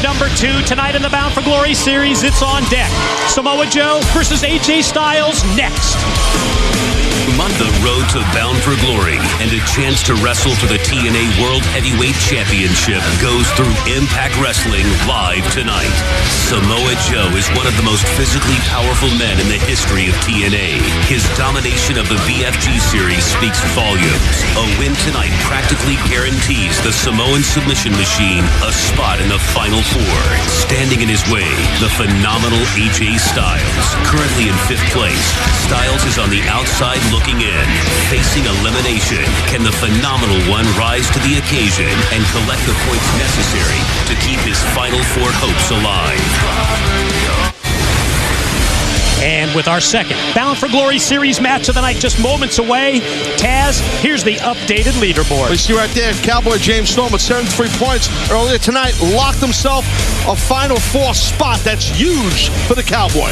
number 2 tonight in the Bound for Glory series. It's on deck. Samoa Joe versus AJ Styles next. On the road to Bound for Glory and a chance to wrestle for the TNA World Heavyweight Championship goes through Impact Wrestling live tonight. Samoa Joe is one of the most physically powerful men in the history of TNA. His domination of the BFG series speaks volumes. A win tonight practically guarantees the Samoan submission machine a spot in the Final Four. Standing in his way, the phenomenal AJ Styles. Currently in 5th place, Styles is on the outside looking in, facing elimination. Can the phenomenal one rise to the occasion and collect the points necessary to keep his Final Four hopes alive? And with our second Bound for Glory series match of the night just moments away, Taz, here's the updated leaderboard. You see right there, Cowboy James Storm with 73 points earlier tonight, locked himself a Final Four spot. That's huge for the Cowboy.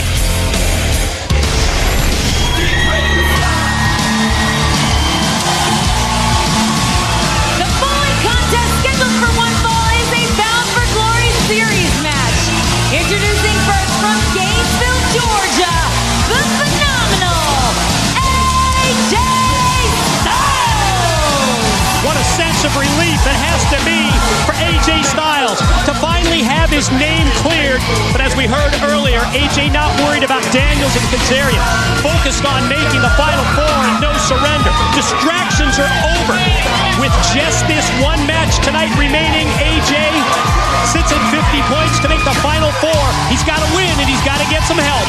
Introducing first from Gainesville, Georgia, the phenomenal AJ Styles! What a sense of relief it has to be for AJ Styles to finally have his name cleared. But as we heard earlier, AJ not worried about Daniels and Kazarian, focused on making the Final Four and no surrender. Distractions are over. With just this one match tonight remaining, AJ sits at 50 points to make the Final Four. He's got to win, and he's got to get some help.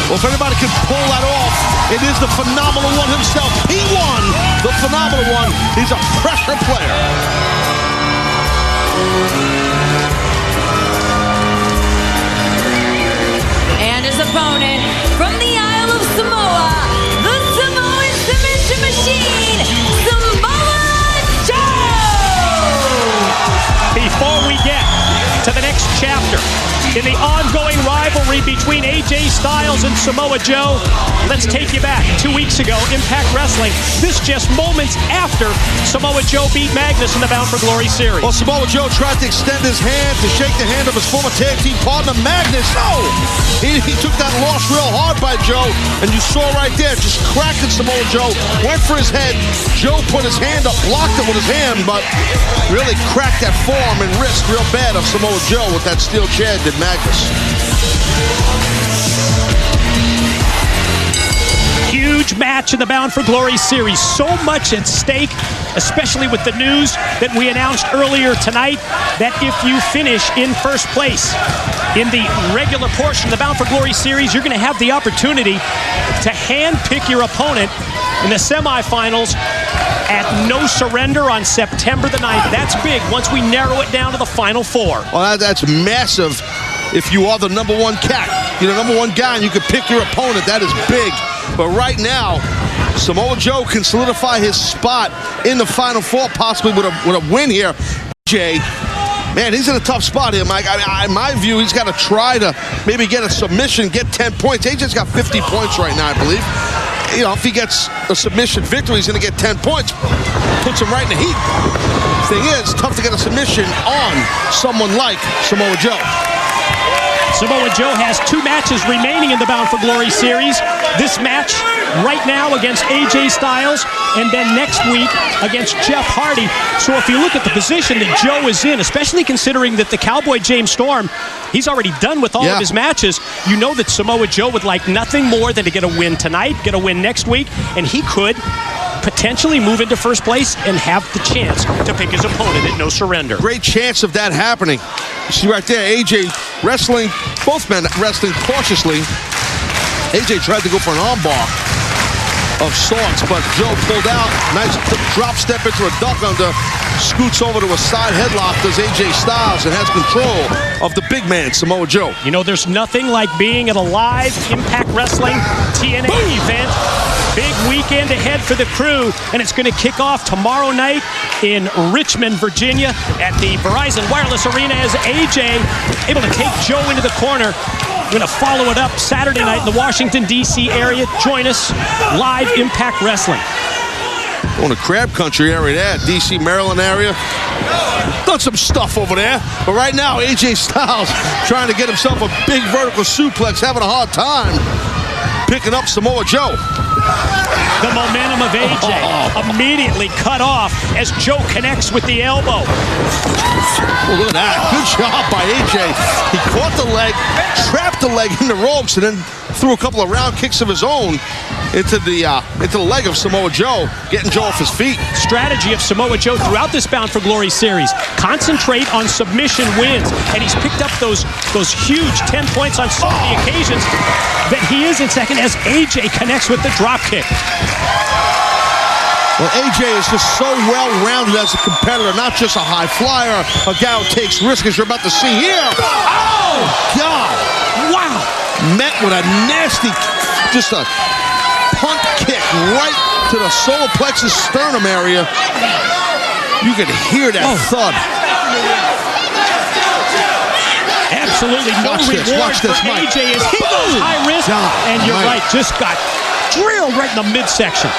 Well, if anybody can pull that off, it is the phenomenal one himself. He won the phenomenal one. He's a pressure player. And his opponent from the Isle of Samoa, the Samoan submission machine, Samoa Joe! Before we get to the next chapter in the ongoing rivalry between AJ Styles and Samoa Joe, let's take you back 2 weeks ago, Impact Wrestling. This just moments after Samoa Joe beat Magnus in the Bound for Glory series. Well, Samoa Joe tried to extend his hand to shake the hand of his former tag team partner, Magnus. No! He took that loss real hard by Joe, and you saw right there, just cracking Samoa Joe. Went for his head. Joe put his hand up, blocked it with his hand, but really cracked that forearm and wrist real bad of Samoa Joe with that steel chair, did Magnus. Huge match in the Bound for Glory series. So much at stake, especially with the news that we announced earlier tonight that if you finish in first place in the regular portion of the Bound for Glory series, you're going to have the opportunity to hand-pick your opponent in the semifinals at No Surrender on September the 9th. That's big once we narrow it down to the Final Four. Well, that's massive if you are the number one cat. You're the number one guy and you can pick your opponent. That is big. But right now, Samoa Joe can solidify his spot in the Final Four, possibly with a win here. AJ, man, he's in a tough spot here, Mike. In my view, he's got to try to maybe get a submission, get 10 points. AJ's got 50 points right now, I believe. You know, if he gets a submission victory, he's going to get 10 points. Puts him right in the heat. Thing is, tough to get a submission on someone like Samoa Joe. Samoa Joe has 2 matches remaining in the Bound for Glory series. This match right now against AJ Styles, and then next week against Jeff Hardy. So if you look at the position that Joe is in, especially considering that the Cowboy James Storm, he's already done with all of his matches, you know that Samoa Joe would like nothing more than to get a win tonight, get a win next week, and he could potentially move into first place and have the chance to pick his opponent at No Surrender. Great chance of that happening. You see right there, AJ wrestling, both men wrestling cautiously. AJ tried to go for an armbar of sorts, but Joe pulled out. Nice drop step into a duck under. Scoots over to a side headlock, does AJ Styles, and has control of the big man, Samoa Joe. You know, there's nothing like being at a live Impact Wrestling TNA event. Big weekend ahead for the crew, and it's going to kick off tomorrow night in Richmond, Virginia at the Verizon Wireless Arena as AJ able to take Joe into the corner. We're going to follow it up Saturday night in the Washington, D.C. area. Join us, live Impact Wrestling. Going to Crab Country area there, D.C., Maryland area. Done some stuff over there. But right now, AJ Styles trying to get himself a big vertical suplex, having a hard time picking up Samoa Joe. The momentum of AJ immediately cut off as Joe connects with the elbow. Oh, look at that. Good job by AJ. He caught the leg, trapped the leg in the ropes, and then threw a couple of round kicks of his own into the leg of Samoa Joe, getting Joe off his feet. Strategy of Samoa Joe throughout this Bound for Glory series. Concentrate on submission wins. And he's picked up those huge 10 points on so many occasions that he is in second as AJ connects with the drop kick. Well, AJ is just so well-rounded as a competitor, not just a high flyer, a guy who takes risks, as you're about to see here. Oh, God. Wow. Met with a nasty, just a punt kick right to the solar plexus sternum area. You can hear that thud. Absolutely no reward for Mike. AJ as he goes high risk. And you're right, just got drilled right in the midsection.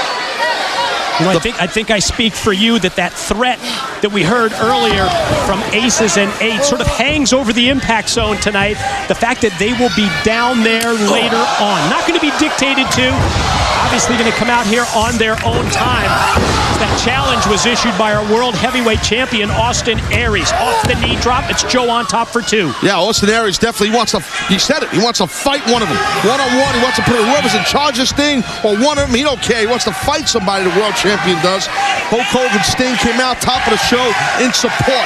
You know, I think I speak for you that threat that we heard earlier from Aces and Eights sort of hangs over the Impact Zone tonight. The fact that they will be down there later on. Not going to be dictated to. Obviously going to come out here on their own time. That challenge was issued by our World Heavyweight Champion, Austin Aries. Off the knee drop, it's Joe on top for 2. Yeah, Austin Aries definitely wants to, he said it, he wants to fight one of them. One-on-one, he wants to put whoever's in charge of this thing, or one of them, he don't care. He wants to fight somebody, the world champion does. Hulk Hogan Sting came out top of the show in support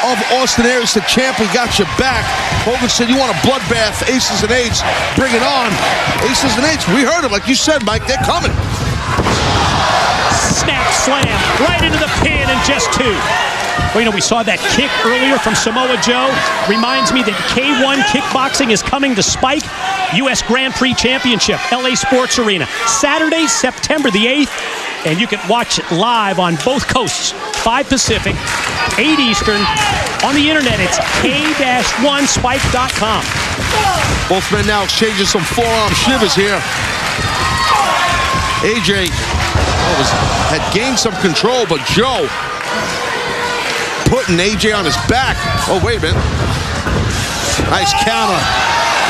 of Austin Aries, the champ. We got your back. Hogan said, you want a bloodbath, Aces and Eights, bring it on. Aces and Eights, we heard it, like you said, Mike, they're coming. Snap slam right into the pin in just 2. Well, you know, we saw that kick earlier from Samoa Joe. Reminds me that K1 Kickboxing is coming to Spike. U.S. Grand Prix Championship, LA Sports Arena. Saturday, September the 8th. And you can watch it live on both coasts. 5 Pacific, 8 Eastern. On the internet, it's k-1spike.com. Both men now exchanging some forearm shivers here. AJ had gained some control, but Joe putting AJ on his back. Oh, wait a minute. Nice counter.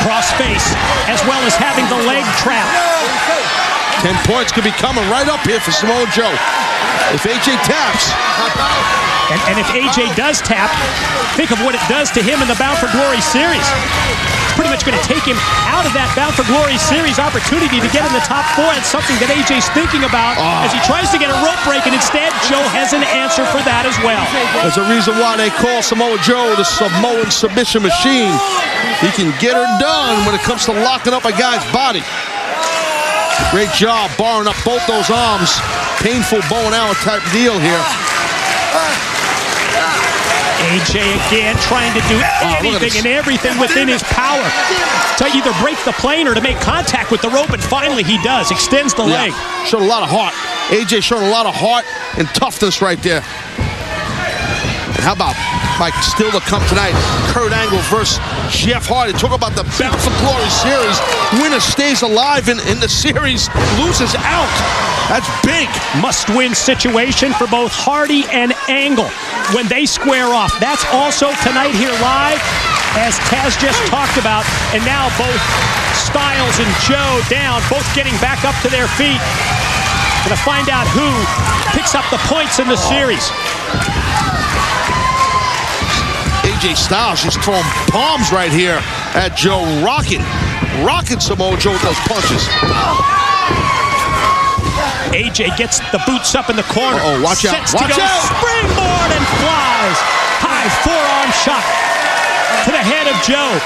Cross face, as well as having the leg trap. 10 points could be coming right up here for Samoa Joe. If AJ taps. And if AJ does tap, think of what it does to him in the Bound for Glory series. It's pretty much going to take him out of that Bound for Glory series opportunity to get in the top 4. It's something that AJ's thinking about as he tries to get a rope break, and instead Joe has an answer for that as well. There's a reason why they call Samoa Joe the Samoan submission machine. He can get her done when it comes to locking up a guy's body. Great job barring up both those arms. Painful bow and arrow type deal here. AJ again trying to do anything and everything within his power to either break the plane or to make contact with the rope, and finally he does. Extends the leg. Showed a lot of heart. AJ showed a lot of heart and toughness right there. And how about Mike, still to come tonight, Kurt Angle versus Jeff Hardy. Talk about the Bound for Glory series. Winner stays alive in the series, loses out. That's big. Must-win situation for both Hardy and Angle when they square off. That's also tonight here live, as Taz just talked about. And now both Styles and Joe down, both getting back up to their feet. Gonna find out who picks up the points in the series. AJ Styles just throwing bombs right here at Joe, rocking Samoa Joe with those punches. AJ gets the boots up in the corner. Watch out. Sets to go. Springboard and flies. High forearm shot to the head of Joe.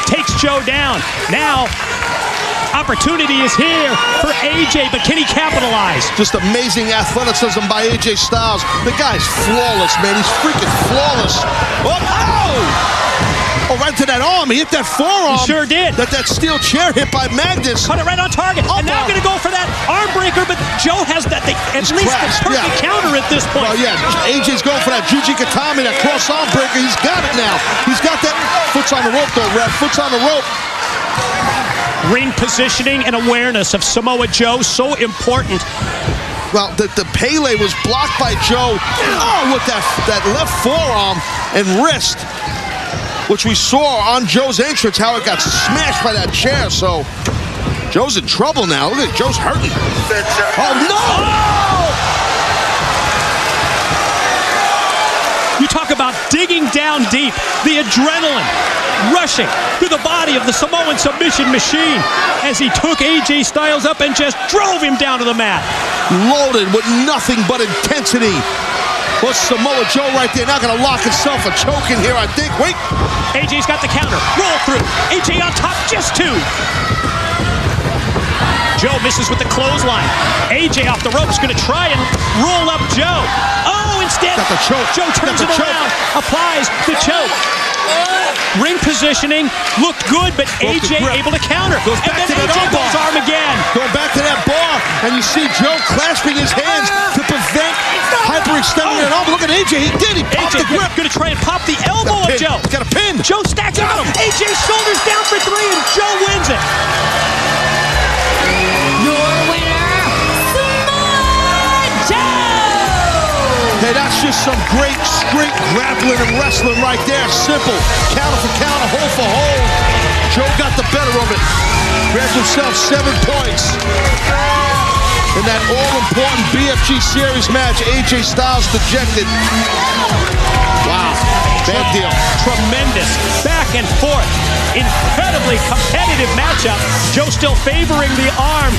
Takes Joe down. Now, opportunity is here for AJ, but can he capitalize? Just amazing athleticism by AJ Styles. The guy's flawless, man. He's freaking flawless. Oh, right to that arm. He hit that forearm. He sure did. That steel chair hit by Magnus. Cut it right on target. And now going to go for that arm breaker, but Joe has at least the perfect counter at this point. Well, yeah, AJ's going for that Juji Katami, that cross arm breaker. He's got it now. He's got that. Foot's on the rope, though, Ref. Foot's on the rope. Ring positioning and awareness of Samoa Joe, so important. well, the Pele was blocked by Joe. Oh, with that left forearm and wrist, which we saw on Joe's entrance, how it got smashed by that chair. So Joe's in trouble now. Look at Joe's hurting. Oh, no! You talk about digging down deep. The adrenaline rushing through the body of the Samoan submission machine as he took AJ Styles up and just drove him down to the mat. Loaded with nothing but intensity. Well, Samoa Joe right there, not going to lock himself a choke in here, I think. Wait. AJ's got the counter. Roll through. AJ on top, just two. Joe misses with the clothesline. AJ off the ropes, going to try and roll up Joe. Oh, instead, got the choke. Joe turns it around, applies the choke. Ring positioning looked good, but AJ able to counter. Goes back and then to that AJ goes arm again. Going back to that bar, and you see Joe clasping his hands to prevent hyperextending an arm. Look at AJ, he did. He popped the grip. Going to try and pop the elbow of Joe. He's got a pin. Joe stacks him up. AJ shoulders down for three, and Joe wins it. Your winner, Samoa Joe! Hey, that's just some great straight grappling and wrestling right there. Simple. Counter for counter, hold for hold. Joe got the better of it. Grabs himself 7 points. In that all-important BFG Series match, AJ Styles dejected. Wow, bad deal. Tremendous back and forth, incredibly competitive matchup. Joe still favoring the arm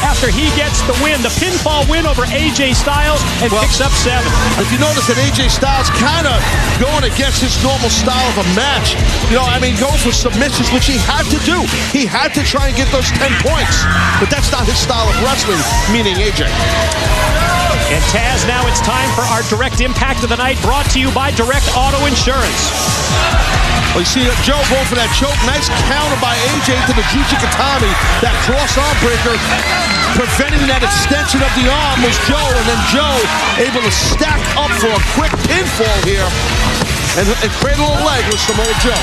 after he gets the win, the pinfall win over AJ Styles, and picks up 7. If you notice that AJ Styles kind of going against his normal style of a match, you know, I mean, going for submissions, which he had to do. He had to try and get those 10 points, but that's not his style of wrestling, meaning AJ. And Taz, now it's time for our direct impact of the night, brought to you by Direct Auto Insurance. Well, you see Joe going for that choke. Nice counter by AJ to the Jujigatami. That cross arm breaker. Preventing that extension of the arm was Joe. And then Joe able to stack up for a quick pinfall here. And cradle a leg with Samoa Joe.